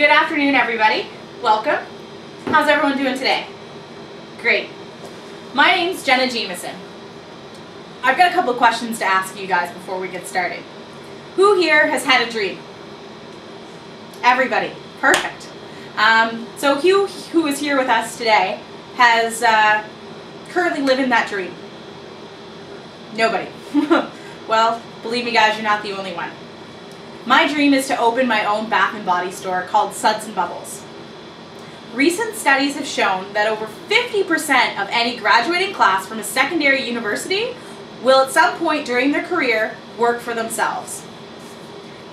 Good afternoon, everybody. Welcome. How's everyone doing today? Great. My name's Jenna Jamieson. I've got a couple of questions to ask you guys before we get started. Who here has had a dream? Everybody. Perfect. So who is here with us today has currently living that dream? Nobody. Well, believe me guys, you're not the only one. My dream is to open my own bath and body store called Suds and Bubbles. Recent studies have shown that over 50% of any graduating class from a secondary university will at some point during their career work for themselves.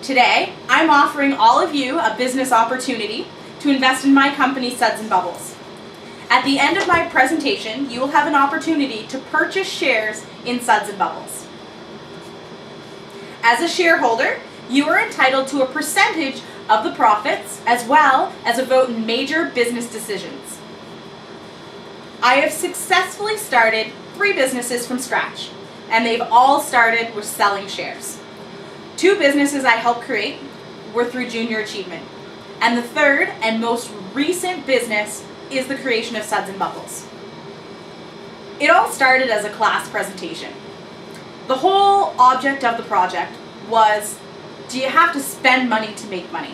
Today, I'm offering all of you a business opportunity to invest in my company, Suds and Bubbles. At the end of my presentation, you will have an opportunity to purchase shares in Suds and Bubbles. As a shareholder, you are entitled to a percentage of the profits as well as a vote in major business decisions. I have successfully started 3 businesses from scratch, and they've all started with selling shares. 2 businesses I helped create were through Junior Achievement, and the third and most recent business is the creation of Suds and Bubbles. It all started as a class presentation. The whole object of the project was, do you have to spend money to make money?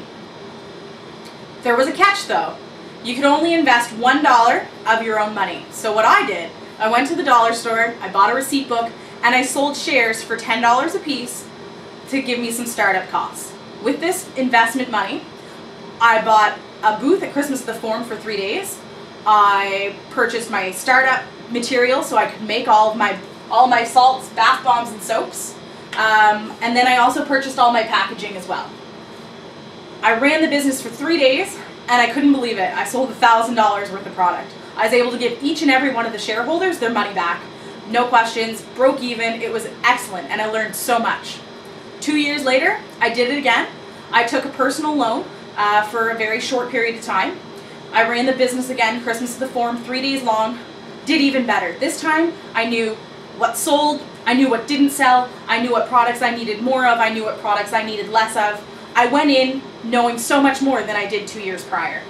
There was a catch though. You could only invest $1 of your own money. So what I did, I went to the dollar store, I bought a receipt book, and I sold shares for $10 a piece to give me some startup costs. With this investment money, I bought a booth at Christmas at the Forum for 3 days. I purchased my startup material so I could make all my salts, bath bombs, and soaps. And then I also purchased all my packaging as well. I ran the business for 3 days, and I couldn't believe it. I sold $1,000 worth of product. I was able to give each and every one of the shareholders their money back. No questions, broke even. It was excellent, and I learned so much. 2 years later, I did it again. I took a personal loan for a very short period of time. I ran the business again, Christmas at the Forum, 3 days long. Did even better. This time, I knew what sold, I knew what didn't sell, I knew what products I needed more of, I knew what products I needed less of. I went in knowing so much more than I did 2 years prior.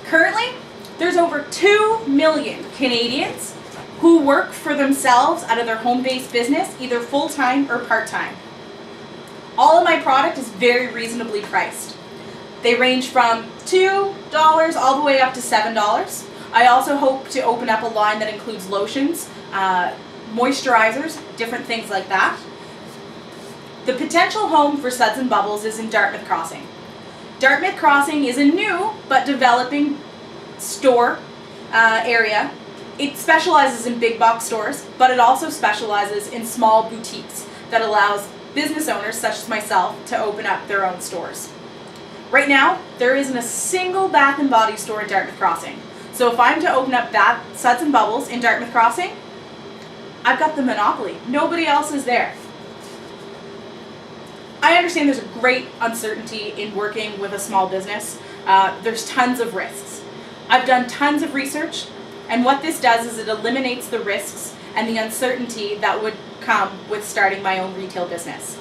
Currently, there's over 2 million Canadians who work for themselves out of their home-based business, either full-time or part-time. All of my product is very reasonably priced. They range from $2 all the way up to $7. I also hope to open up a line that includes lotions, moisturizers, different things like that. The potential home for Suds and Bubbles is in Dartmouth Crossing. Dartmouth Crossing is a new but developing store area. It specializes in big box stores, but it also specializes in small boutiques that allows business owners such as myself to open up their own stores. Right now, there isn't a single bath and body store in Dartmouth Crossing. So if I'm to open up Suds and Bubbles in Dartmouth Crossing, I've got the monopoly. Nobody else is there. I understand there's a great uncertainty in working with a small business. There's tons of risks. I've done tons of research, and what this does is it eliminates the risks and the uncertainty that would come with starting my own retail business.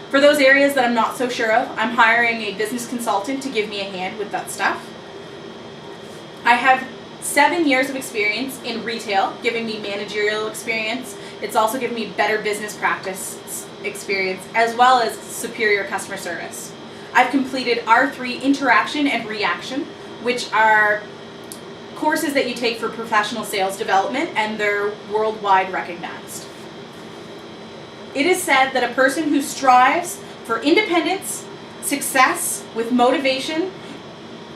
For those areas that I'm not so sure of, I'm hiring a business consultant to give me a hand with that stuff. I have 7 years of experience in retail, giving me managerial experience. It's also given me better business practice experience, as well as superior customer service. I've completed R3 Interaction and Reaction, which are courses that you take for professional sales development, and they're worldwide recognized. It is said that a person who strives for independence, success, with motivation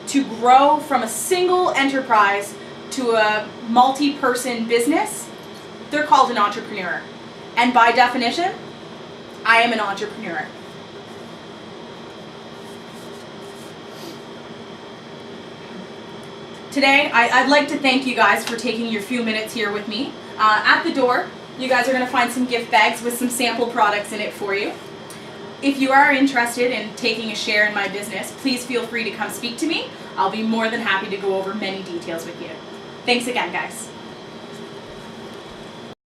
to grow from a single enterprise to a multi-person business, they're called an entrepreneur. And by definition, I am an entrepreneur. Today, I'd like to thank you guys for taking your few minutes here with me. At the door, you guys are going to find some gift bags with some sample products in it for you. If you are interested in taking a share in my business, please feel free to come speak to me. I'll be more than happy to go over many details with you. Thanks again, guys.